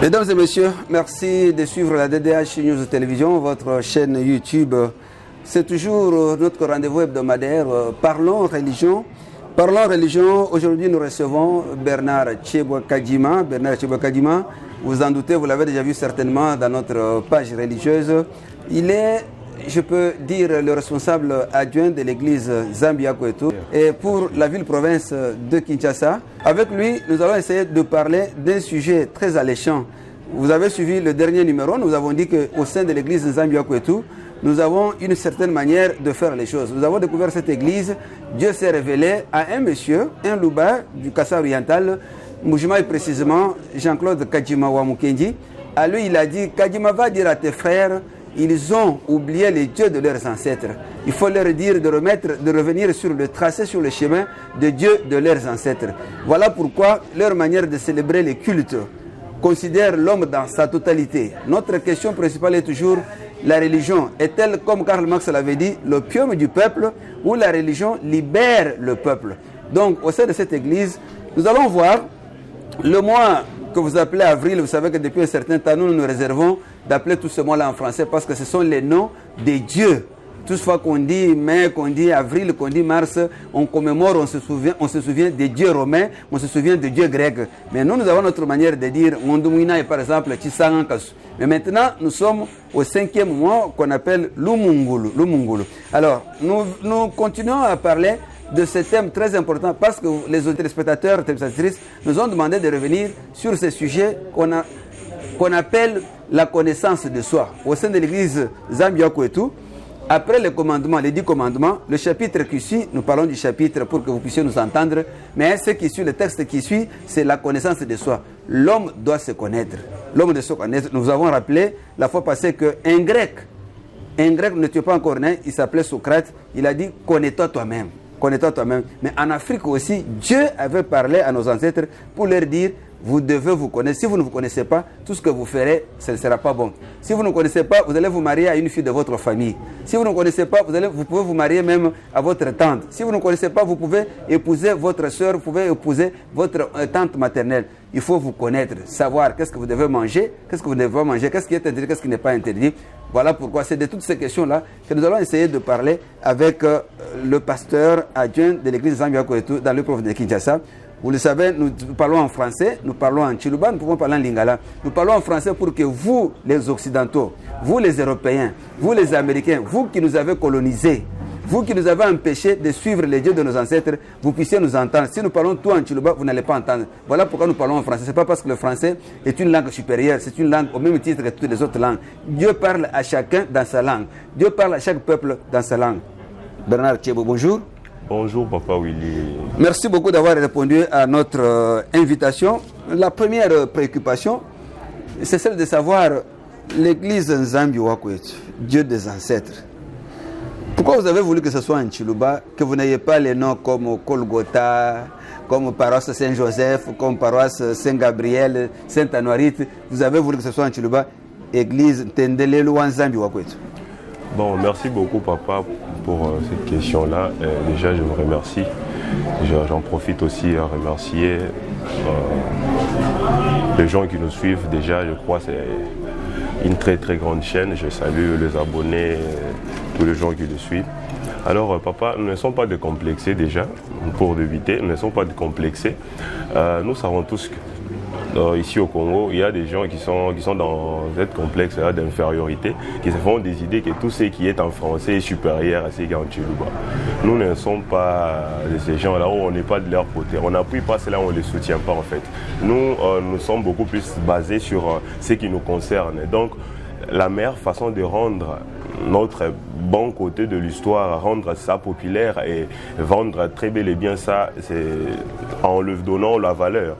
Mesdames et messieurs, merci de suivre la DDH News Télévision, votre chaîne YouTube. C'est toujours notre rendez-vous hebdomadaire. Parlons religion. Parlons religion. Aujourd'hui, nous recevons Bernard Tcheboa Kadjima. Bernard Tcheboa Kadjima, vous en doutez, vous l'avez déjà vu certainement dans notre page religieuse. Il est, je peux dire, le responsable adjoint de l'église Zambia Kwetu et pour la ville-province de Kinshasa. Avec lui, nous allons essayer de parler d'un sujet très alléchant. Vous avez suivi le dernier numéro, nous avons dit qu'au sein de l'église Zambia Kwetu, nous avons une certaine manière de faire les choses. Nous avons découvert cette église, Dieu s'est révélé à un monsieur, un louba du Kassa oriental, Moujima et précisément Jean-Claude Kadjima Wamukendi. À lui, il a dit, Kadjima va dire à tes frères, ils ont oublié les dieux de leurs ancêtres. Il faut leur dire de revenir sur le tracé, sur le chemin de Dieu de leurs ancêtres. Voilà pourquoi leur manière de célébrer les cultes considère l'homme dans sa totalité. Notre question principale est toujours, la religion est-elle, comme Karl Marx l'avait dit, l'opium du peuple ou la religion libère le peuple? Donc, au sein de cette église, nous allons voir le mois que vous appelez avril. Vous savez que depuis un certain temps, nous nous réservons d'appeler tout ce mois-là en français parce que ce sont les noms des dieux. Toutefois qu'on dit mai, qu'on dit avril, qu'on dit mars, on commémore, on se souvient des dieux romains, on se souvient des dieux grecs. Mais nous avons notre manière de dire Mondumina et par exemple Chisangankasu. Mais maintenant, nous sommes au 5e mois qu'on appelle Lumungulu. Alors, nous continuons à parler de ce thème très important parce que les téléspectateurs, téléspectatrices nous ont demandé de revenir sur ce sujet qu'on appelle la connaissance de soi. Au sein de l'église Zambia Kwetu, après les commandements, les 10 commandements, le chapitre qui suit, nous parlons du chapitre pour que vous puissiez nous entendre, mais ce qui suit, le texte qui suit, c'est la connaissance de soi. L'homme doit se connaître. L'homme doit se connaître. Nous avons rappelé la fois passée qu'un grec ne tue pas encore né, il s'appelait Socrate, il a dit connais-toi toi-même. Connais-toi toi-même. Mais en Afrique aussi, Dieu avait parlé à nos ancêtres pour leur dire, vous devez vous connaître. Si vous ne vous connaissez pas, tout ce que vous ferez, ce ne sera pas bon. Si vous ne connaissez pas, vous allez vous marier à une fille de votre famille. Si vous ne connaissez pas, vous pouvez vous marier même à votre tante. Si vous ne connaissez pas, vous pouvez épouser votre soeur, vous pouvez épouser votre tante maternelle. Il faut vous connaître, savoir qu'est-ce que vous devez manger, qu'est-ce que vous ne devez pas manger, qu'est-ce qui est interdit, qu'est-ce qui n'est pas interdit. Voilà pourquoi c'est de toutes ces questions-là que nous allons essayer de parler avec le pasteur adjoint de l'église Zambia Kwetu dans le province de Kinshasa. Vous le savez, nous parlons en français, nous parlons en Chiluba, nous pouvons parler en Lingala. Nous parlons en français pour que vous, les Occidentaux, vous les Européens, vous les Américains, vous qui nous avez colonisés, vous qui nous avez empêchés de suivre les dieux de nos ancêtres, vous puissiez nous entendre. Si nous parlons tout en Chiluba, vous n'allez pas entendre. Voilà pourquoi nous parlons en français. Ce n'est pas parce que le français est une langue supérieure, c'est une langue au même titre que toutes les autres langues. Dieu parle à chacun dans sa langue. Dieu parle à chaque peuple dans sa langue. Bernard Tcheboa, bonjour. Bonjour Papa Willy. Merci beaucoup d'avoir répondu à notre invitation. La première préoccupation, c'est celle de savoir l'église Zambia Kwetu, Dieu des ancêtres. Pourquoi vous avez voulu que ce soit en Chiluba, que vous n'ayez pas les noms comme Kolgota, comme paroisse Saint-Joseph, comme paroisse Saint-Gabriel, Saint-Anuarite? Vous avez voulu que ce soit en Chiluba, église Tendelelu en Zambia Kwetu. Bon, merci beaucoup Papa pour cette question-là. Déjà, je vous remercie. J'en profite aussi à remercier les gens qui nous suivent. Déjà, je crois que c'est une très très grande chaîne. Je salue les abonnés, tous les gens qui le suivent. Alors Papa, nous ne sommes pas décomplexés déjà, pour débuter, nous ne sommes pas décomplexés. Nous savons tous que ici au Congo, il y a des gens qui sont dans cette complexe d'infériorité, qui se font des idées que tout ce qui est en français est supérieur à ce qui est en Chiluba. Nous ne sommes pas de ces gens-là où on n'est pas de leur côté. On n'appuie pas cela, on ne les soutient pas en fait. Nous, nous sommes beaucoup plus basés sur ce qui nous concerne. Donc, la meilleure façon de rendre notre bon côté de l'histoire, rendre ça populaire et vendre très bel et bien ça, c'est en lui donnant la valeur,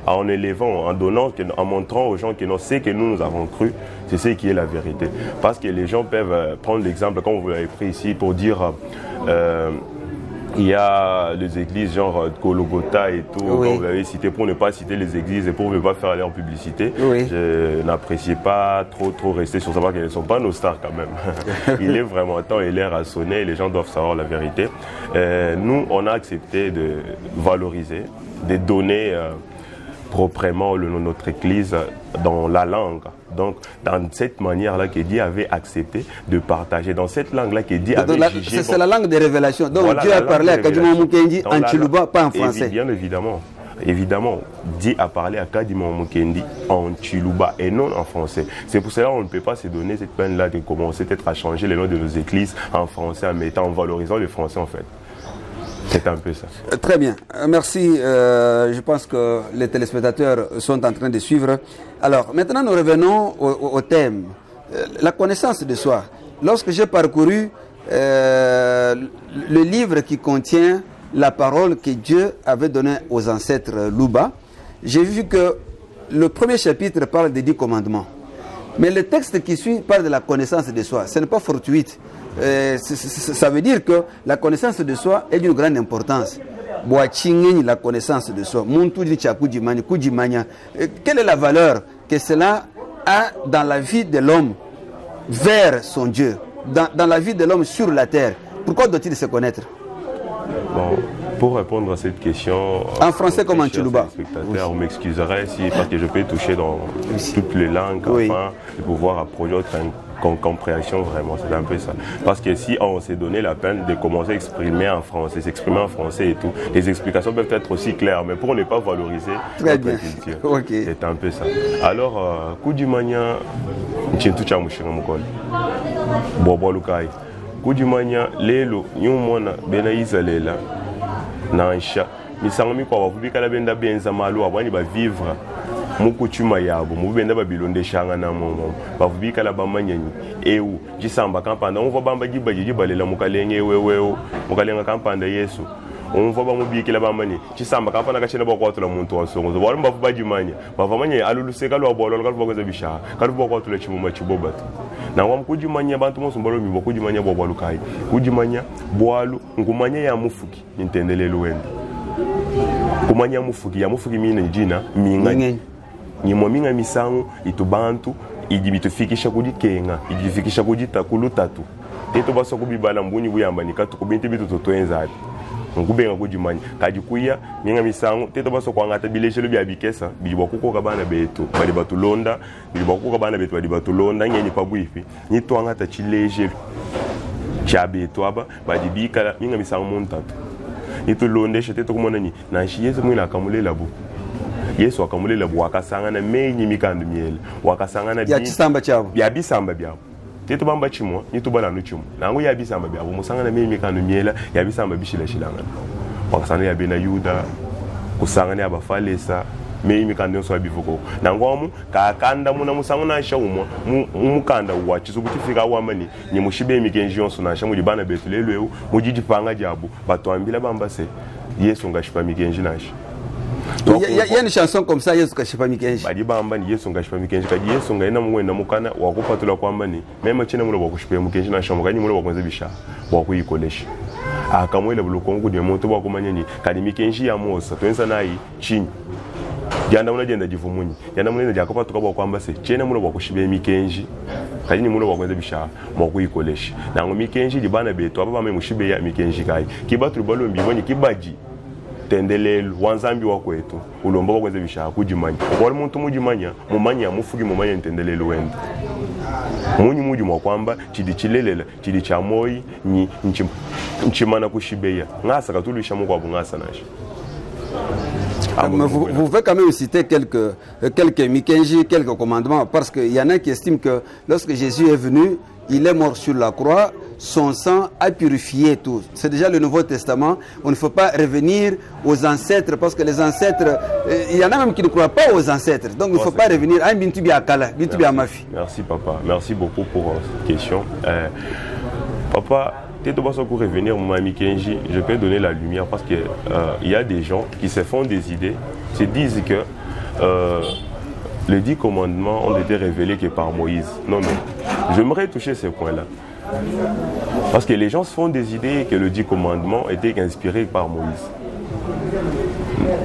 en élevant, en montrant aux gens que ce que nous avons cru, c'est ce qui est la vérité. Parce que les gens peuvent prendre l'exemple, comme vous l'avez pris ici, pour dire il y a les églises genre Kologota et tout, oui. Comme vous l'avez cité, pour ne pas citer les églises et pour ne pas faire leur publicité. Oui. Je n'apprécie pas trop rester sur ça parce qu'elles ne sont pas nos stars quand même. Il est vraiment temps et l'air à sonner et les gens doivent savoir la vérité. Nous, on a accepté de valoriser, de donner proprement notre Église dans la langue. Donc, dans cette manière-là que Dieu avait accepté de partager, dans cette langue-là que Dieu avait jugé. C'est la langue des révélations. Donc, voilà, Dieu a parlé à Kadima Mukendi en Chiluba, pas en français. Bien évidemment. Évidemment, Dieu a parlé à Kadima Mukendi en Chiluba et non en français. C'est pour cela qu'on ne peut pas se donner cette peine-là de commencer peut-être à changer les noms de nos églises en français, en valorisant le français en fait. C'est un peu ça. Très bien. Merci. Je pense que les téléspectateurs sont en train de suivre. Alors, maintenant, nous revenons au thème. La connaissance de soi. Lorsque j'ai parcouru le livre qui contient la parole que Dieu avait donnée aux ancêtres Luba, j'ai vu que le premier chapitre parle des 10 commandements. Mais le texte qui suit parle de la connaissance de soi. Ce n'est pas fortuite. Ça veut dire que la connaissance de soi est d'une grande importance. La connaissance de soi. Quelle est la valeur que cela a dans la vie de l'homme vers son Dieu, dans la vie de l'homme sur la terre? Pourquoi doit-il se connaître? Bon, pour répondre à cette question, en français comme en Chiluba, on m'excuserait parce que je peux toucher dans toutes les langues afin de pouvoir produire une compréhension vraiment, c'est un peu ça. Parce que si on s'est donné la peine de commencer à s'exprimer en français et tout, les explications peuvent être aussi claires, mais pour ne pas valoriser notre culture, c'est un peu ça. Alors, Kudimania, Kudimania, lelo, nyumona, bena izalela, nansha, misangami kwa wafubika la benda benza malu, wani ba vivre, muku chuma yabo, mubenda ba bilonde shanga na momo, wafubika la bamanyanyi, ewu, jisamba kampanda, unva bamba jibalela mukalenge ewewewo, mukalenga kampanda Yesu. On va pas m'oublier qu'il a pas mani. Tu sais, ma campagne a caché le bois de la montagne. On va voir pas du mania. Ma famille a lu ce qu'elle a boire, le bois de bichard. Quand le bois de la chimou machi bobat. Na wam coup du mania bantu mon sombolo mi beaucoup du mania bois lukai. Coup du mania boalu. Ngumania ya mufuki. Intendele luendi. Kumania mufuki ya mufuki mine jina minga. Ni mominga misangu itubantu. Idibitufikisha kudi kenga. Idifikisha kudi takulu tatu. Teto baso kubibala mbuni buyamba ni katu kubinti bitu totwenzaati. Ngubenga kujimanya kajikuya minga misango teto baso kwangata bileshelo bya bikesa bibakuko kabana betu bali batulonda bibakuko kabana betu bali batulonda nyenyi pabwifi ni twangata chileje cha betu aba badibika minga misango montatu ni tulondeshe teto kumona ni na Yesu mwina akamulela bu Yesu akamulela bu wakasanga na menyi mikandu miele wakasanga na ya chisamba chabo ya bisamba byabo teto bamba chimwa ni tubala no chimwa nango ya bisamba byabo musanga na menyi mikandu miela ya bisamba bishila shilanga wakasanga ya bena Yuda kusanga ne abafalesa menyi mikandu yonso abivuko nango amu kakanda muna musanga na shawumwa umukanda wachi subutifika wamani ni mushibe mikenji yonso na shamu dibana betulelwe mujiji panga jabu batwambila bamba se Yesu ngashipa mikenji nashi. Il y a une chanson comme ça, Yesu kashipa mikenji. Badi bamba ni Yesu ngashipa mikenji kaji Yesu ngaina mwenda mukana wakupatula kwamba ni mema chena mulo wakushipa mikenji na shamu kanyi mulo wakwenza bisha wakuyikolesha akamwele bulokongu de moto bakumanya ni kadi mikenji ya mosa twenza nayi chini janda muna jenda jivumunyi janda muna jakapa tukaba kwamba se chena mulo wakushipa mikenji kadi ni mulo wakwenza bisha wakuyikolesha nango mikenji dibana betu aba bame mushibe ya mikenji kai kibatu balo mbibonyi kibaji tendelelu wanzambi wakwetu ulomba bakweze bisha kujimanya okwali muntu mujimanya mumanya mufugi mumanya ntendelelu wenda munyi muji mwakwamba chidi chilelela chidi cha moyi ni nchimana kushibeya ngasa katulisha mukwa bungasa nashi. Vous pouvez quand même citer quelques mikenji, quelques commandements, parce qu'il y en a qui estiment que lorsque Jésus est venu, il est mort sur la croix, son sang a purifié tout. C'est déjà le Nouveau Testament. On ne faut pas revenir aux ancêtres, parce que les ancêtres, il y en a même qui ne croient pas aux ancêtres. Donc il ne faut pas revenir. Merci papa, merci beaucoup pour cette question. Papa, pour revenir au Mami Kenji, je peux donner la lumière parce qu'il y a des gens qui se font des idées, se disent que les 10 commandements ont été révélés que par Moïse. Non, j'aimerais toucher ce point-là. Parce que les gens se font des idées que les 10 commandements étaient inspirés par Moïse.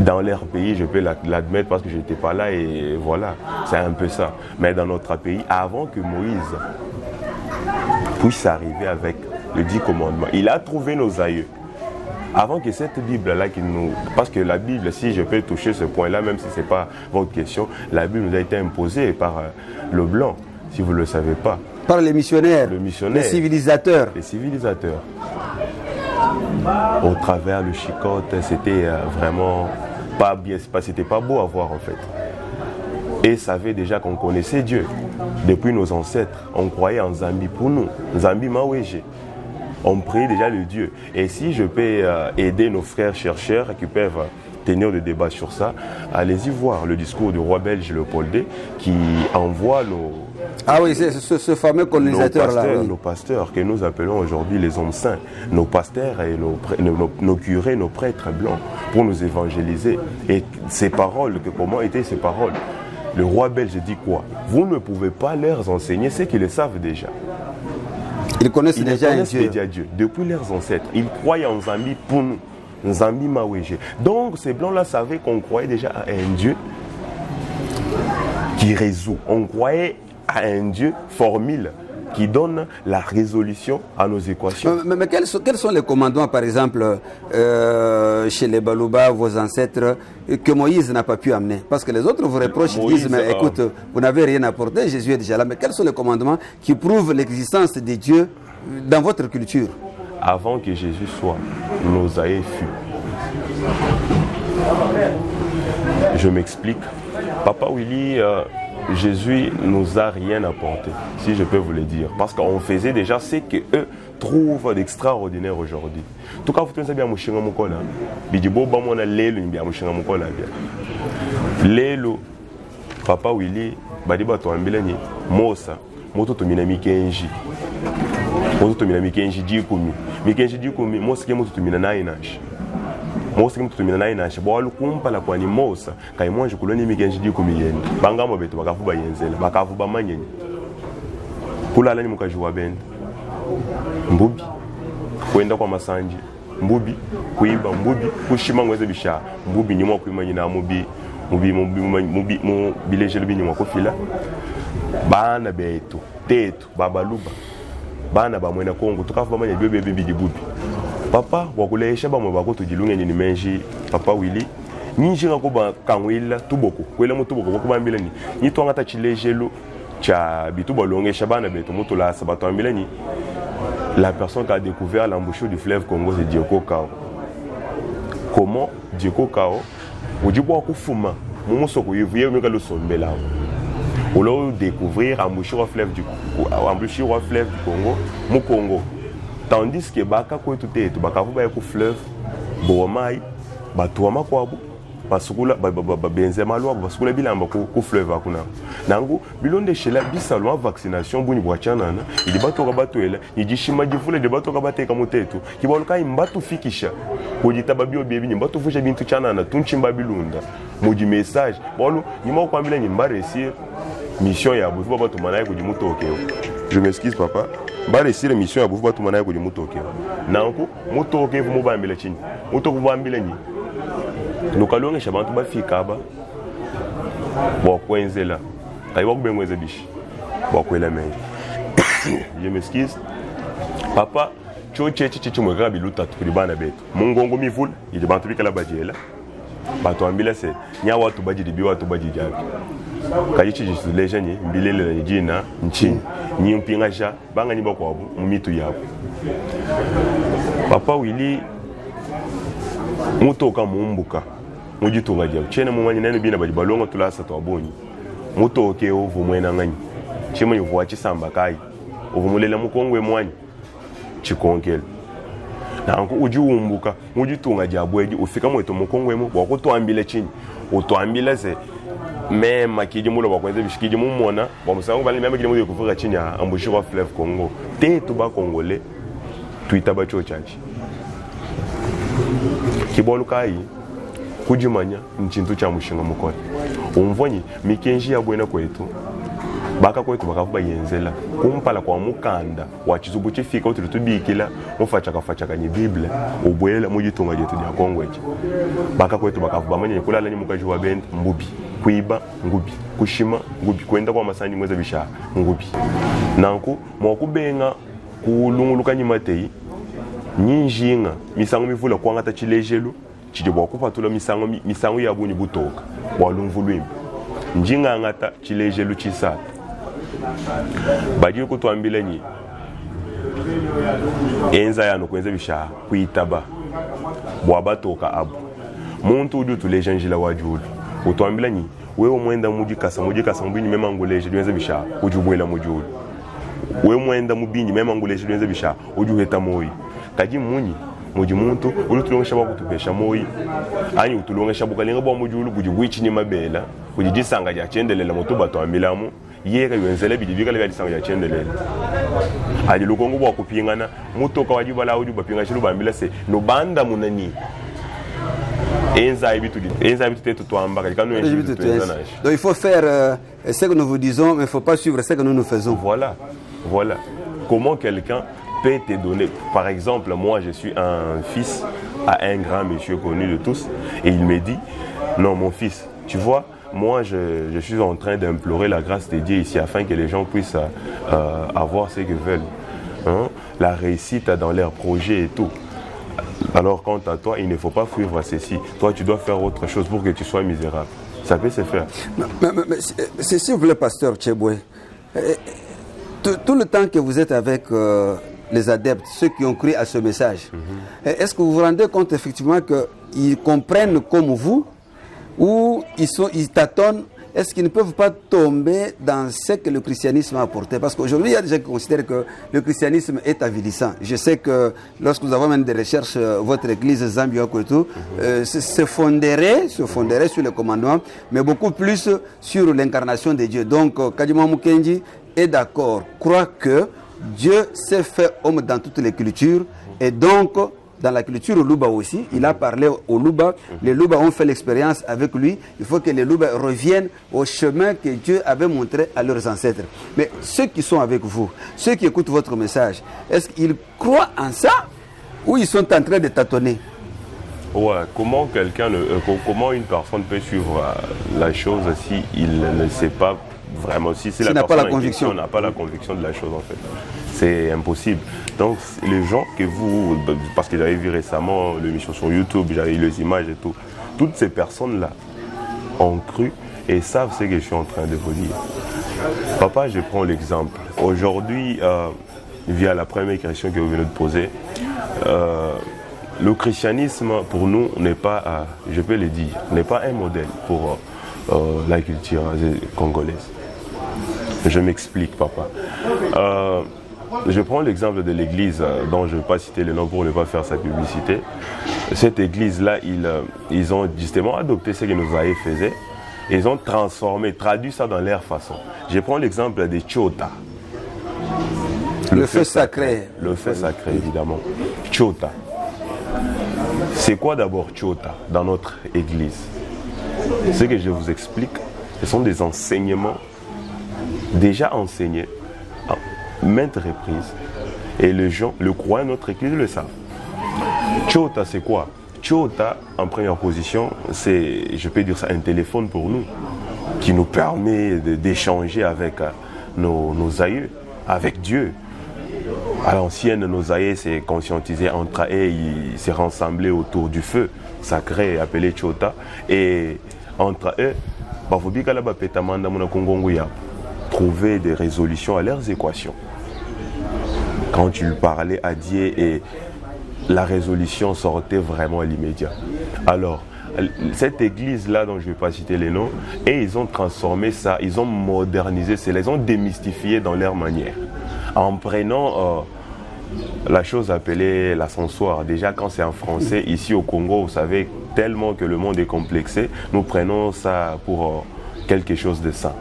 Dans leur pays, je peux l'admettre parce que je n'étais pas là et voilà, c'est un peu ça. Mais dans notre pays, avant que Moïse puisse arriver avec les 10 commandements, il a trouvé nos aïeux Avant que cette Bible-là qui nous... Parce que la Bible, si je peux toucher ce point-là, même si ce n'est pas votre question, la Bible nous a été imposée par le blanc, si vous ne le savez pas. Par les missionnaires, les civilisateurs. Les civilisateurs. Au travers le chicote, c'était vraiment pas bien, c'était pas beau à voir en fait. Et savait déjà qu'on connaissait Dieu. Depuis nos ancêtres, on croyait en Zambi pour nous, Zambi Maweje. On priait déjà le Dieu. Et si je peux aider nos frères chercheurs qui peuvent tenir le débat sur ça, allez-y voir le discours du roi belge Léopold II qui envoie nos... Ah oui, c'est ce fameux colonisateur-là. Nos pasteurs que nous appelons aujourd'hui les hommes saints, nos pasteurs et nos curés, nos prêtres blancs, pour nous évangéliser. Et ces paroles, comment étaient ces paroles? Le roi belge dit quoi? Vous ne pouvez pas leur enseigner ce qu'ils le savent déjà. Ils connaissent déjà Dieu. Depuis leurs ancêtres. Ils croyaient en Zambi pour nous. Zambi Maweje. Donc ces blancs-là savaient qu'on croyait déjà à un Dieu qui résout. On croyait à un Dieu formule qui donne la résolution à nos équations. Mais quels sont les commandements, par exemple, chez les Balouba, vos ancêtres, que Moïse n'a pas pu amener? Parce que les autres vous reprochent, ils disent, mais écoute, vous n'avez rien apporté, Jésus est déjà là. Mais quels sont les commandements qui prouvent l'existence de Dieu dans votre culture? Avant que Jésus soit, nous ayons fui. Je m'explique. Papa Willy, Jésus nous a rien apporté, si je peux vous le dire. Parce qu'on faisait déjà ce qu'eux trouvent d'extraordinaire aujourd'hui. En tout cas, vous savez bien, Lelo, Papa Willy, Badiba Toambilani, Mosa, Moto Tomina Mikenji. Moto Tomina Mikenji Dikoumi. Mikenji Dikoumi, Mosa Moto Tomina Nainash. Mosa Moto Tomina Nainash. Boalu Kumpala Kwani Mosa, Kaimon Jukuloni Mikenji Dikoumi Yen. Bangamo Beto Bakafuba Yenzela, Bakafuba Manyen. Kulala ni Mukajuwa Ben. Mbubi. Kwenda kwa Masanji. Mbubi. Kuiba Mbubi. Kushima Ngweze Bisha. Mbubi ni mwa kuimanya na Mubi. Mubi bileje lubi ni mwa kufila. Bana betu. Tetu. Babaluba. Bana ba mwena Kongo tukafa bamanya bebe bibi bubi. Papa wakulesha ba mwaba ko tujilunge ni menji Papa Willy. Ninji ngako ba kanwila tuboko. Kwela mutuboko bakubambile ni. Ni twanga ta chilejelo cha bituba longesha bana betu mutula sabato ambile ni. La personne qui a découvert l'embouchure du fleuve Congo, c'est Dioko Kao. Comment Dioko Kao? Vous dites quoi kufuma? Momo soko yevuye meka lo sombela. Ou là découvrir l'embouchure du fleuve du Congo, mu Congo. Tandis que baka ko tout est, baka vous ba ko fleuve, bomai, ba tuama kwabo, basukula benzema lwa basukula bilamba ko fleuve akuna. Nango bilonde shela bisalwa vaccination buni bwachana na, ili bato ka bato ela, ni jishima jifule de bato ka bateka mutetu, kiboluka imbatu fikisha. Kujita babio bebi mbatu fusha bintu chana na tunchimba bilunda. Muji message, bolu ni mo kwambile ni mba réussir mission ya bufu bato manaye kujimutokeo. Je m'excuse papa. Ba réussir mission ya bufu bato manaye kujimutokeo. Nanko mutokeo mu bambile chini. Mutoko bambile ni. Nukalonge shabantu bafika ba. Bo kwenzela. Kaiwa kubengweze bishi. Bo kwela menje. Je m'excuse. Papa choche mwega biluta tukulibana betu. Mungongo mivula ili bantu bikala bajela. Bato ambila se nya watu bajidi bi watu bajidi jabi. Kayichi jisuleja ni mbilele na jina nchini. Ni mpinga sha banga ni bakwabu mumitu yabo. Papa Willy mutoka mumbuka. Mujitunga jabu. Chene mumanya nene bina bajibalonga tulasa to abonyi. Mutoke ovu mwena ngani. Chimo yuvuwa chisamba kai. Ovu mulela mukongwe mwanyi. Chikonkele. Nanko ujiumbuka, mujitunga jabweji ufika mweto mukongwemo wakutwambile chini. Utwambile se mema kiji mulo bakwenze bishikiji mumona, bamusango bali mema kiji mulo kuvuka chini ya embouchure fleuve Congo. Tetu ba Congolais tuita bacho chachi. Kibolukai kujimanya nchintu cha mushinga mukoni. Umvonyi mikenji ya bwena kwetu. Baka kwetu bakavuba yenzela kumpala kwa mukanda wachizubu chifika uti tubikila mufachaka ni Bible ubwela mujitunga jetu ya Kongo echi. Baka kwetu bakavuba manye kulala ni mukajuwa bend mbubi kuiba ngubi kushima ngubi kwenda kwa masani mweza bisha ngubi nanku mwakubenga kulunguluka nyimatei Ninjinga, misango mivula kwa ngata chilejelu, chijibwa kupatula misango ya buni butoka, walumvulwimbi. Njinga ngata chilejelu chisata. Badi kutuambile nyi. Enza yano kwenze bisha kuitaba. Bwaba toka abu. Muntu udu tulejanjila wajulu. Utuambile nyi. Wewe mwenda mujikasa mbini mema nguleje duenze bisha ujubwela mujulu. Wewe mwenda mubinyi mema nguleje duenze bisha ujuheta moyi. Kaji munyi muji muntu ulutulongesha bakutupesha moyi. Anyi utulongesha bukalenga bwa mujulu bujiwichi ni mabela. Kujisanga ya chendelela mutuba tuambilamu. Yeka yenzele bidibika le bisanga ya chendelela. Ali lukongo bwa kupingana mutoka wajibala ujuba pinga shilu bambila se no banda munani. Donc il faut faire ce que nous vous disons, mais il ne faut pas suivre ce que nous faisons. Voilà. Comment quelqu'un peut te donner. Par exemple, moi je suis un fils à un grand monsieur connu de tous, et il me dit, non mon fils, tu vois, moi je suis en train d'implorer la grâce de Dieu ici afin que les gens puissent avoir ce qu'ils veulent. Hein? La réussite dans leurs projets et tout. Alors quant à toi, il ne faut pas fuir ceci. Toi, tu dois faire autre chose pour que tu sois misérable. Ça peut se faire. Mais s'il vous plaît, pasteur Tcheboué, tout le temps que vous êtes avec les adeptes, ceux qui ont cru à ce message, est-ce que vous vous rendez compte effectivement qu'ils comprennent comme vous ou ils tâtonnent? Est-ce qu'ils ne peuvent pas tomber dans ce que le christianisme a apporté? Parce qu'aujourd'hui, il y a des gens qui considèrent que le christianisme est avilissant. Je sais que lorsque nous avons mené des recherches, votre église Zambia et tout, se fonderait sur le commandement, mais beaucoup plus sur l'incarnation de Dieu. Donc, Kadima Mukenji est d'accord, croit que Dieu s'est fait homme dans toutes les cultures, et donc, dans la culture Luba aussi, il a parlé aux Luba. Les Luba ont fait l'expérience avec lui. Il faut que les Luba reviennent au chemin que Dieu avait montré à leurs ancêtres. Mais ceux qui sont avec vous, ceux qui écoutent votre message, est-ce qu'ils croient en ça ou ils sont en train de tâtonner? Ouais, comment une personne peut suivre la chose si il ne sait pas vraiment, si la n'a pas la conviction, n'a pas la conviction de la chose en fait. C'est impossible. Donc les gens que vous, parce que j'avais vu récemment l'émission sur YouTube, j'avais eu les images et tout, toutes ces personnes-là ont cru et savent ce que je suis en train de vous dire. Papa, je prends l'exemple. Aujourd'hui, via la première question que vous venez de poser, le christianisme pour nous n'est pas, je peux le dire, n'est pas un modèle pour la culture congolaise. Je m'explique, papa. Je prends l'exemple de l'église dont je ne vais pas citer le nom pour ne pas faire sa publicité. Cette église-là, ils ont justement adopté ce que nos aïeux faisaient. Ils ont transformé, traduit ça dans leur façon. Je prends l'exemple de Chota. Le feu sacré. Le feu sacré, évidemment. Chota. C'est quoi d'abord Chota dans notre église? Ce que je vous explique, ce sont des enseignements déjà enseignés à maintes reprises. Et les gens, le croient, notre église le savent. Chota, c'est quoi? Chota, en première position, c'est, je peux dire ça, un téléphone pour nous, qui nous permet d'échanger avec nos aïeux, avec Dieu. À l'ancienne, nos aïeux s'est conscientisé entre eux, ils s'est rassemblés autour du feu sacré appelé Chota. Et entre eux, trouver des résolutions à leurs équations. Quand tu parlais à Dieu et la résolution sortait vraiment à l'immédiat. Alors, cette église-là, dont je ne vais pas citer les noms, et ils ont transformé ça, ils ont modernisé cela, ils ont démystifié dans leur manière. En prenant la chose appelée l'ascensoir. Déjà, quand c'est en français, ici au Congo, vous savez, tellement que le monde est complexé, nous prenons ça pour quelque chose de sain.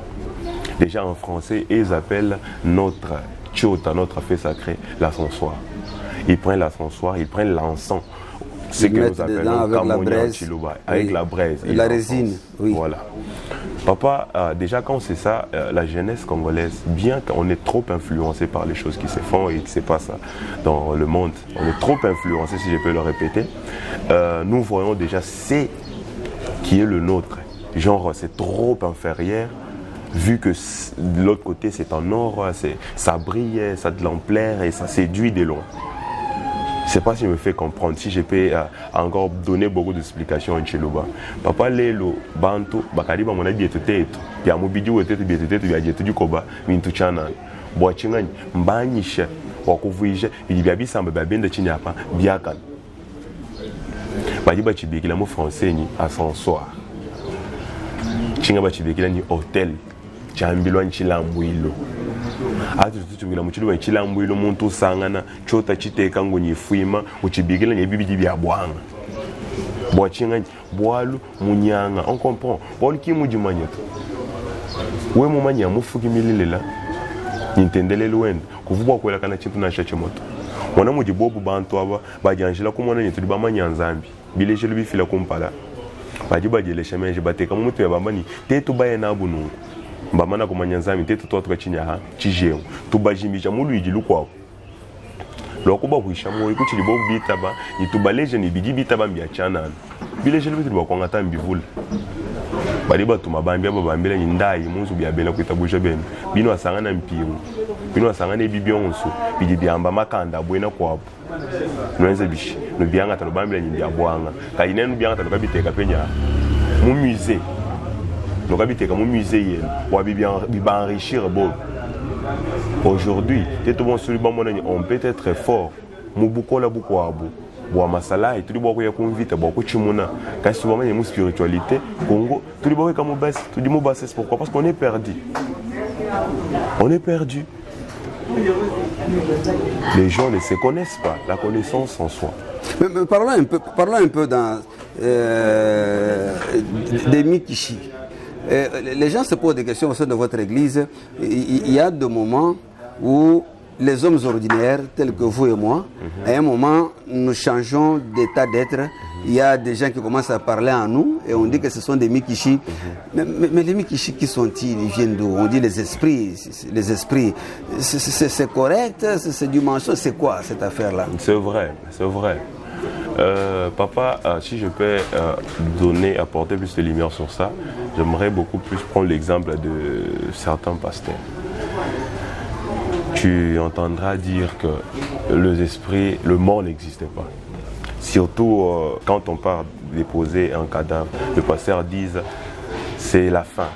Déjà en français, ils appellent notre Chota, notre feu sacré, l'ascensoir. Ils prennent l'ascensoir, ils prennent l'encens, ce que nous appelons Kamonia Chiluba, avec la braise. Et la résine, oui. Voilà. Papa, déjà quand c'est ça, la jeunesse congolaise, bien qu'on est trop influencé par les choses qui se font et qui se passent dans le monde, on est trop influencé, si je peux le répéter, nous voyons déjà ce qui est le nôtre. Genre, c'est trop inférieur, vu que de l'autre côté c'est en or, ça brille, ça a de l'ampleur et ça séduit de loin. sais pas si je me fais comprendre, si je peux encore donner beaucoup d'explications en Chiluba. Papa lelo bantu bakariba mona bietu tetu ya mubidi wetu bietu tetu ya jetu dikoba mintu chana boachingani mbanyisha wakuvuisha bibia bisamba babenda chinyapa biakan bajiba chibikila mu français ni ascenseur chinga bachibikila ni hôtel chambilwa nchilambuilo ati tutubila muchiluba nchilambuilo muntu sangana chota chiteka ngo nyifuima uchibikila nyebibi bya bwanga boachinga boalu munyanga on comprend bol ki mujimanyeto we mumanya mufuki mililela nintendele lwendo kuvubwa kwela kana chintu na chachemoto mwana mujibobu bantu aba bajanjila kumona nyetu bamanya nzambi bileje lubifila kumpala bajiba jelesha meje bateka mutu ya bambani tetu baye na bunungu mbamana kumanya nzambi tetu to tukachinya ha chijeo tubajimbija mulu ijilukwako lokuba kuisha moyo kuchili bobu bitaba itubaleje ni bigi bitaba mbiachana bileje lubitu bakwangata mbivula baliba tumabambi aba bambela nyindai munzu byabela kuitabusha bene bino asangana mpiru bino asangana ebibyonso bidi byamba makanda bwena kwabo nwenze bishi no byanga tano bambela nyindi abwanga kayine no byanga tano kabiteka penya mu musée no kabiteka mu musée yene wa biba enrichir bo. Aujourd'hui, on peut être très fort. Mubukola bukwabo. Bwa masala et tout boko ya convite boko chimuna. Kasi souvent il y a une spiritualité Congo, tout boko comme basse, tout dit basse pourquoi? Parce qu'on est perdu. On est perdu. Les gens ne se connaissent pas, la connaissance en soi. Mais parlons un peu dans des Mikishi. Les gens se posent des questions au sein de votre église. Il y a des moments où les hommes ordinaires, tels que vous et moi, à un moment, nous changeons d'état d'être. Il y a des gens qui commencent à parler en nous et on dit que ce sont des Mikishi. Mais les Mikishi, qui sont-ils? Ils viennent d'où? On dit les esprits. Les esprits. C'est correct? C'est du mensonge? C'est quoi cette affaire-là? C'est vrai, c'est vrai. Papa, si je peux apporter plus de lumière sur ça, j'aimerais beaucoup plus prendre l'exemple de certains pasteurs. Tu entendras dire que les esprits, le mort n'existait pas. Surtout quand on part déposer un cadavre, le pasteur dit c'est la fin.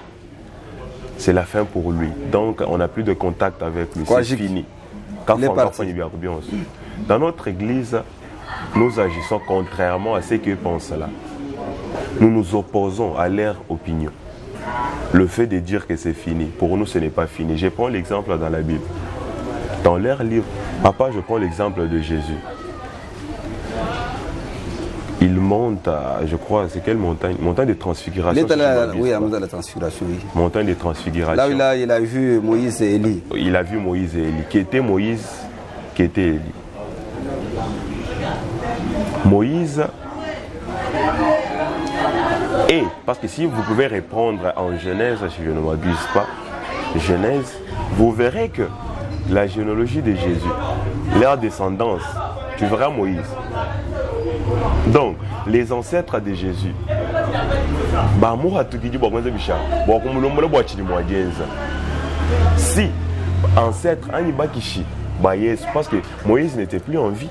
C'est la fin pour lui. Donc on n'a plus de contact avec lui, c'est fini. Dans notre église, nous agissons contrairement à ce qu'ils pensent là. Nous nous opposons à leur opinion. Le fait de dire que c'est fini, pour nous ce n'est pas fini. Je prends l'exemple dans la Bible. Dans leur livre, papa, je prends l'exemple de Jésus. Il monte à, je crois, c'est quelle montagne? Montagne de transfiguration. Oui, à la transfiguration, oui. Montagne de transfiguration. Là où il a vu Moïse et Élie. Il a vu Moïse et Élie. Qui était Moïse, qui était Élie. Moïse et, parce que si vous pouvez répondre en Genèse, si je ne m'abuse pas, Genèse, vous verrez que la généalogie de Jésus, leur descendance, tu verras Moïse. Donc, les ancêtres de Jésus, si ancêtre, parce que Moïse n'était plus en vie.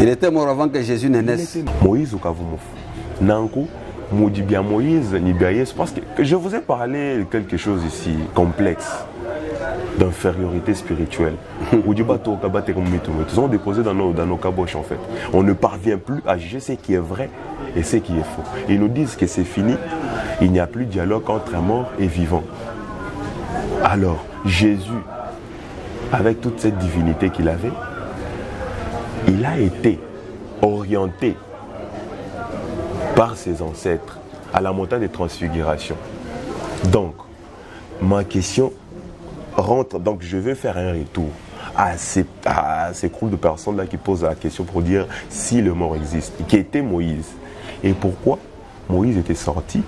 Il était mort avant que Jésus ne naisse. Moïse ou Kavumuf. Nankou, Moudibia Moïse, Nibiaïs, parce que je vous ai parlé de quelque chose ici, complexe, d'infériorité spirituelle. Ils sont déposés dans nos caboches en fait. On ne parvient plus à juger ce qui est vrai et ce qui est faux. Ils nous disent que c'est fini, il n'y a plus de dialogue entre mort et vivant. Alors, Jésus, avec toute cette divinité qu'il avait, il a été orienté par ses ancêtres à la montagne de transfiguration. Donc, ma question rentre, donc je vais faire un retour à ces groupes de personnes là qui posent la question pour dire si le mort existe, qui était Moïse, et pourquoi Moïse était sorti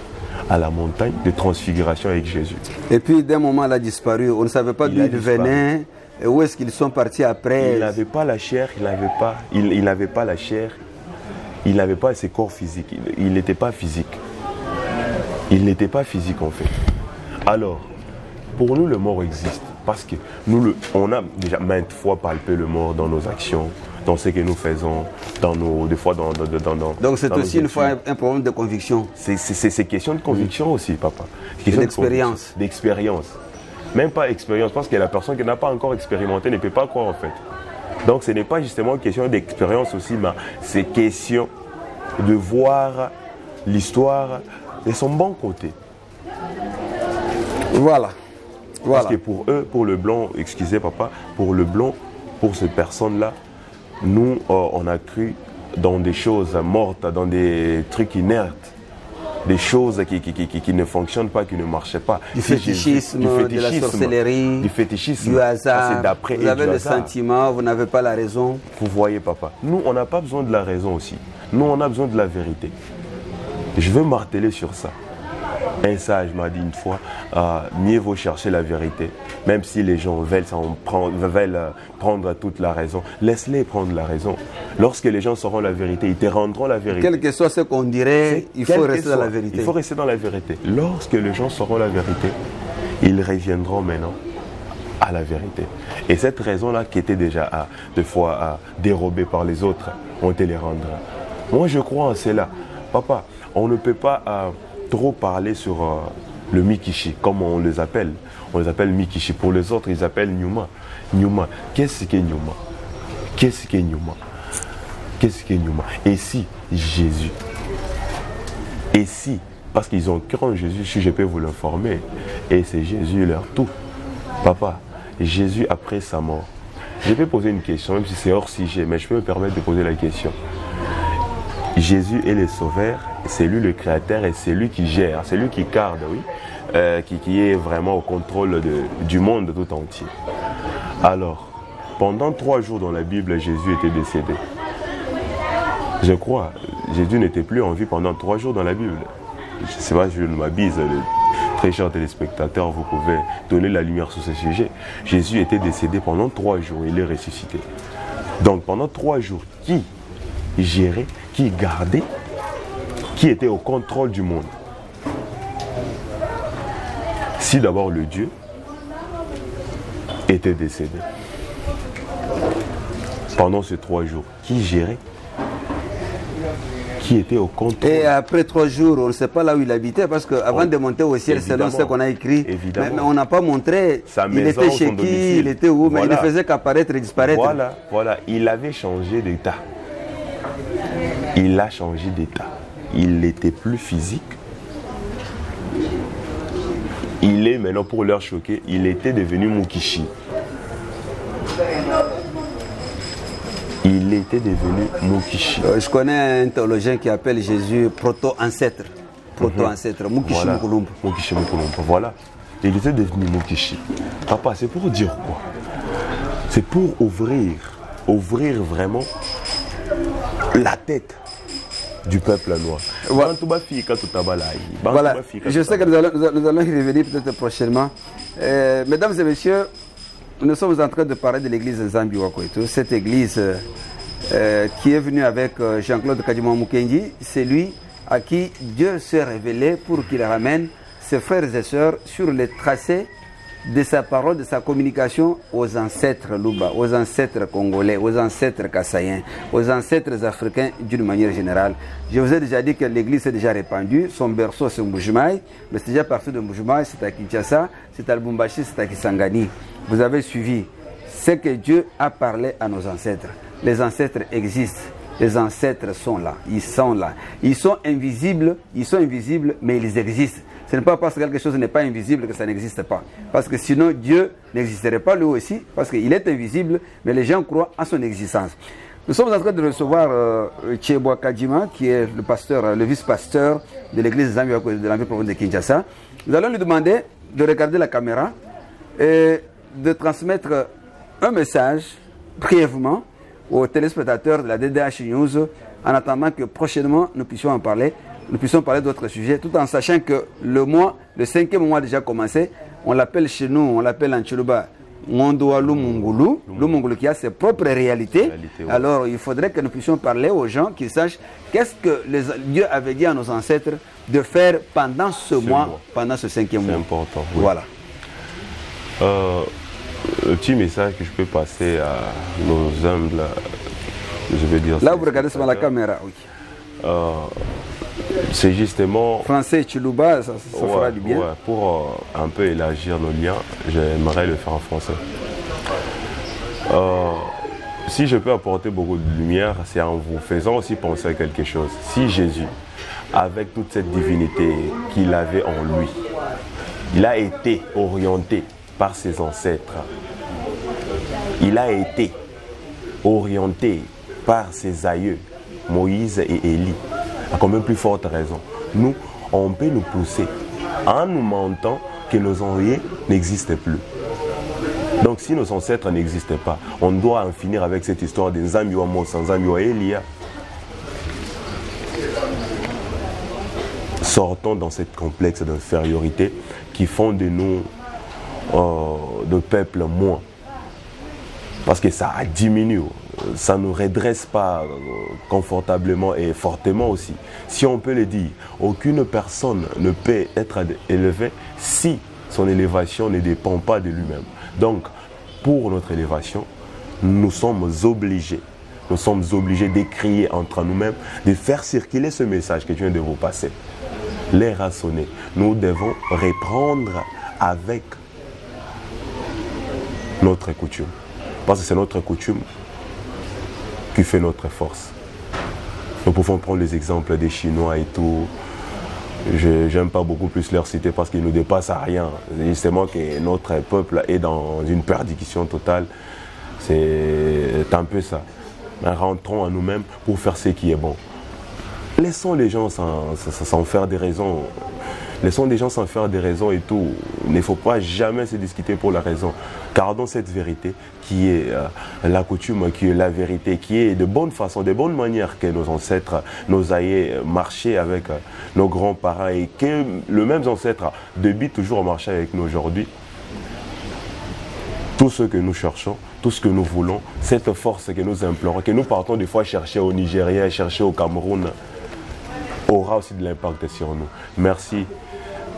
à la montagne de transfiguration avec Jésus. Et puis d'un moment il a disparu, on ne savait pas d'où il venait. Et où est-ce qu'ils sont partis après? Il n'avait pas la chair, il n'avait pas la chair, il n'avait pas ses corps physiques, il n'était pas physique. Il n'était pas physique en fait. Alors, pour nous le mort existe parce que on a déjà maintes fois palpé le mort dans nos actions, dans ce que nous faisons, des fois dans Donc c'est dans nos aussi une études. fois un problème de conviction. C'est question de conviction aussi, papa. D'expérience. D'expérience. Même pas expérience, parce que la personne qui n'a pas encore expérimenté ne peut pas croire en fait. Donc ce n'est pas justement une question d'expérience aussi, mais c'est question de voir l'histoire de son bon côté. Voilà. Parce que pour eux, pour le blanc, excusez papa, pour le blanc, pour ces personnes-là, nous, on a cru dans des choses mortes, dans des trucs inertes, des choses qui ne fonctionnent pas, qui ne marchaient pas. Du fétichisme, de la sorcellerie, du fétichisme, du hasard. d'après Vous avez le hasard. sentiment, vous n'avez pas la raison. Vous voyez papa, nous on n'a pas besoin de la raison aussi, nous on a besoin de la vérité. Je veux marteler sur ça. Un sage m'a dit une fois, mieux vaut chercher la vérité, même si les gens veulent prendre toute la raison, laisse-les prendre la raison. Lorsque les gens sauront la vérité, ils te rendront la vérité. Quel que soit ce qu'on dirait, il faut rester dans la vérité. Il faut rester dans la vérité. Lorsque les gens sauront la vérité, ils reviendront maintenant à la vérité. Et cette raison-là qui était déjà des fois dérobée par les autres, on te les rendra. Moi je crois en cela. Papa, on ne peut pas trop parler sur le Mikishi, comme on les appelle. On les appelle Mikishi. Pour les autres, ils appellent Nyuma. Nyuma. Qu'est-ce que Nyuma? Qu'est-ce que Nyuma? Qu'est-ce que Nyuma? Et si Jésus? Et si, parce qu'ils ont cru en Jésus, si je peux vous l'informer, et c'est Jésus leur tout. Papa, Jésus après sa mort. Je vais poser une question, même si c'est hors sujet, mais je peux me permettre de poser la question. Jésus est le sauveur, c'est lui le créateur et c'est lui qui gère, c'est lui qui garde, oui, qui est vraiment au contrôle du monde tout entier. Alors, pendant 3 jours dans la Bible, Jésus était décédé. Je crois, Jésus n'était plus en vie pendant 3 jours dans la Bible. Je ne sais pas, je m'abuse, très chers téléspectateurs, vous pouvez donner la lumière sur ce sujet. Jésus était décédé pendant 3 jours, il est ressuscité. Donc pendant 3 jours, qui gérait, qui gardait, qui était au contrôle du monde? Si d'abord le Dieu était décédé, pendant ces 3 jours, qui gérait, qui était au contrôle? Et après 3 jours, on ne sait pas là où il habitait, parce qu'avant de monter au ciel, selon ce qu'on a écrit, mais on n'a pas montré, il était chez qui, il était où, mais il ne faisait qu'apparaître et disparaître. Voilà, il avait changé d'état. Il a changé d'état. Il n'était plus physique. Il est maintenant, pour leur choquer, il était devenu Mukishi. Il était devenu Mukishi. Je connais un théologien qui appelle Jésus proto-ancêtre. Proto-ancêtre, Mukishi Mukulumba. Mukishi Mukulumba, voilà. Il était devenu Mukishi. Papa, c'est pour dire quoi? C'est pour ouvrir vraiment la tête du peuple noir. Voilà, je sais que nous allons y revenir peut-être prochainement. Mesdames et messieurs, nous sommes en train de parler de l'église de Zambi Wakoito. Cette église qui est venue avec Jean-Claude Kadima Mukendi, c'est lui à qui Dieu s'est révélé pour qu'il ramène ses frères et sœurs sur les tracés de sa parole, de sa communication aux ancêtres Luba, aux ancêtres congolais, aux ancêtres kassaïens, aux ancêtres africains d'une manière générale. Je vous ai déjà dit que l'église est déjà répandue, son berceau c'est Mbujimaï, mais c'est déjà parti de Mbujimaï, c'est à Kinshasa, c'est à Lubumbashi, c'est à Kisangani. Vous avez suivi ce que Dieu a parlé à nos ancêtres. Les ancêtres existent, les ancêtres sont là, ils sont là. Ils sont invisibles, mais ils existent. Ce n'est pas parce que quelque chose n'est pas invisible que ça n'existe pas. Parce que sinon Dieu n'existerait pas lui aussi, parce qu'il est invisible, mais les gens croient à son existence. Nous sommes en train de recevoir Tcheboa Kadima, qui est le pasteur, le vice-pasteur de l'église de la ville province de Kinshasa. Nous allons lui demander de regarder la caméra et de transmettre un message brièvement aux téléspectateurs de la DDH News, en attendant que prochainement nous puissions en parler. Nous puissions parler d'autres sujets, tout en sachant que le 5e mois a déjà commencé. On l'appelle chez nous, on l'appelle en Tchoulouba, Mondoa Lumungulu, Lumungulu qui a ses propres réalités. Oui. Alors il faudrait que nous puissions parler aux gens qui sachent qu'est-ce que Dieu avait dit à nos ancêtres de faire pendant ce mois, pendant ce 5e mois. C'est important. Oui. Voilà. Le petit message que je peux passer à nos humbles je vais dire. Là, vous regardez sur la caméra, oui. C'est justement... Français et Chiluba, ça fera du bien. Ouais, pour un peu élargir nos liens, j'aimerais le faire en français. Si je peux apporter beaucoup de lumière, c'est en vous faisant aussi penser à quelque chose. Si Jésus, avec toute cette divinité qu'il avait en lui, il a été orienté par ses ancêtres, il a été orienté par ses aïeux, Moïse et Élie, à combien plus forte raison. Nous, on peut nous pousser en nous mentant que nos aïeux n'existent plus. Donc si nos ancêtres n'existaient pas, on doit en finir avec cette histoire de Nzambi wa Mose, Nzambi wa Elia. Sortons dans cette complexe d'infériorité qui font de nous de peuples moins. Parce que ça diminue, ça ne nous redresse pas confortablement et fortement aussi. Si on peut le dire, aucune personne ne peut être élevée si son élévation ne dépend pas de lui-même. Donc, pour notre élévation, nous sommes obligés d'écrire entre nous-mêmes, de faire circuler ce message que je viens de vous passer. L'air a sonné. Nous devons reprendre avec notre coutume. Parce que c'est notre coutume qui fait notre force. Nous pouvons prendre les exemples des Chinois et tout. Je n'aime pas beaucoup plus leur citer parce qu'ils ne nous dépassent à rien. Justement que notre peuple est dans une perdition totale. C'est un peu ça. Mais rentrons en nous-mêmes pour faire ce qui est bon. Laissons les gens s'en faire des raisons. Laissons les gens s'en faire des raisons et tout. Il ne faut pas jamais se discuter pour la raison. Gardons cette vérité qui est la coutume, qui est la vérité, qui est de bonne façon, de bonne manière que nos ancêtres, nos aïeux marchaient avec nos grands-parents et que le même ancêtre débute toujours à marcher avec nous aujourd'hui. Tout ce que nous cherchons, tout ce que nous voulons, cette force que nous implorons, que nous partons des fois chercher au Nigeria, chercher au Cameroun, aura aussi de l'impact sur nous. Merci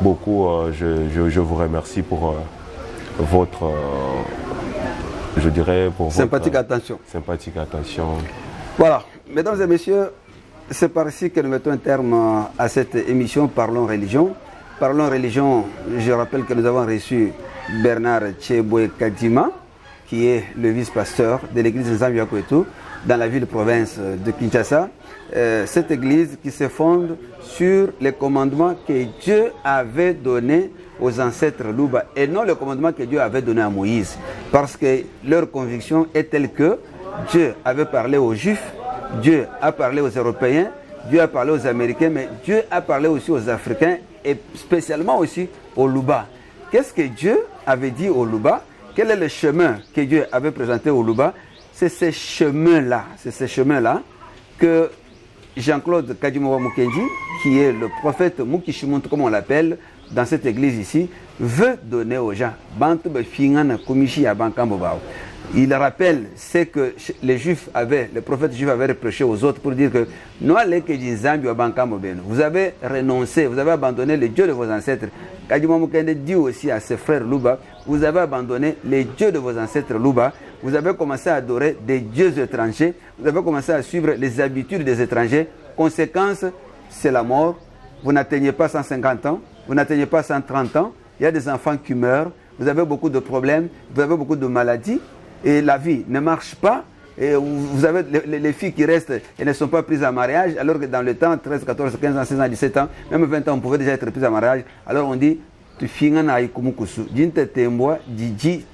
beaucoup, je vous remercie pour votre, je dirais, pour sympathique votre attention. Sympathique attention. Voilà, mesdames et messieurs, c'est par ici que nous mettons un terme à cette émission Parlons Religion. Parlons Religion, je rappelle que nous avons reçu Bernard Tcheboué Kadima, qui est le vice-pasteur de l'église Nzambi wa Kwetu dans la ville-province de Kinshasa. Cette église qui se fonde sur les commandements que Dieu avait donnés aux ancêtres Luba et non le commandement que Dieu avait donné à Moïse. Parce que leur conviction est telle que Dieu avait parlé aux Juifs, Dieu a parlé aux Européens, Dieu a parlé aux Américains, mais Dieu a parlé aussi aux Africains et spécialement aussi aux Luba. Qu'est-ce que Dieu avait dit aux Luba? Quel est le chemin que Dieu avait présenté aux Luba? C'est ces chemins-là que Jean-Claude Kadimowa Mukendi, qui est le prophète Mukishimuntu, comme on l'appelle, dans cette église ici, veut donner aux gens. Il rappelle ce que les Juifs avaient, les prophètes juifs avaient reproché aux autres pour dire que vous avez renoncé, vous avez abandonné les dieux de vos ancêtres. Kadimowa Mukendi dit aussi à ses frères Luba, vous avez abandonné les dieux de vos ancêtres Luba, vous avez commencé à adorer des dieux étrangers, vous avez commencé à suivre les habitudes des étrangers. Conséquence, c'est la mort. Vous n'atteignez pas 150 ans, vous n'atteignez pas 130 ans, il y a des enfants qui meurent, vous avez beaucoup de problèmes, vous avez beaucoup de maladies, et la vie ne marche pas. Et vous avez les filles qui restent et ne sont pas prises en mariage, alors que dans le temps, 13, 14, 15 ans, 16 ans, 17 ans, même 20 ans, on pouvait déjà être pris en mariage. Alors on dit, tu finis na ikumukusu, dinte temboa, diji,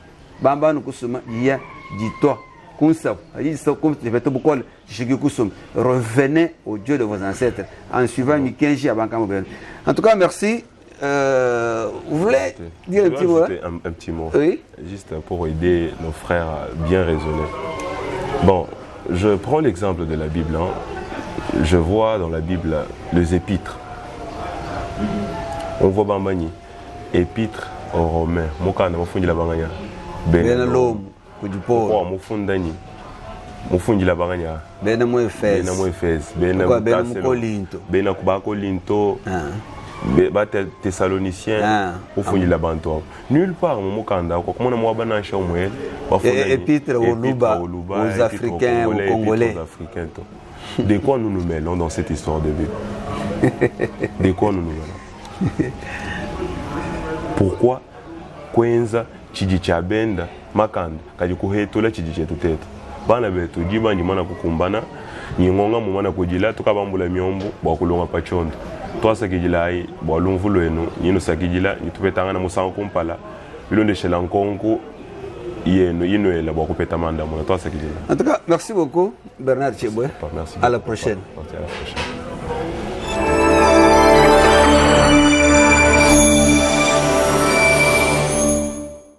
bamba nukusuma, ya, dis-toi, revenez au Dieu de vos ancêtres en suivant Mikenji à Bankamobel. En tout cas, merci. Vous voulez dire un petit mot? Un petit mot. Oui. Juste pour aider nos frères à bien raisonner. Bon, je prends l'exemple de la Bible. Je vois dans la Bible les épîtres. On voit Bambani. Épîtres aux Romains. Mokana, Mofundi la Banganya. Benalom. Pourquoi Mofundani? Mofundi la Banganya. Benamo Efes. Benamo Efes. Benamo Kolinto. Benamo Kolinto. Thessaloniciens au fond de la banto. Nulle part mon kanda ko comment moi bana chamwel épître aux Africains, aux Congolais. De quoi nous nous mêlons dans cette histoire de Bible? De quoi nous nous mêlons? Pourquoi kwenza chiji cha benda makanda kaji kuhetola chiji chetu tete bana betu jiba ndimana kukumbana nyingonga mumana kujila tukabambula myombo bwakulonga pachondo twasakijila ai bwalumvulo enu nyino sakijila nitupetanga na musango kumpala bilonde shela nkonko yeno inoela bwakupeta manda mona twasakijila. En tout cas, merci beaucoup Bernard Tchibwe. Merci. À la prochaine. À la prochaine.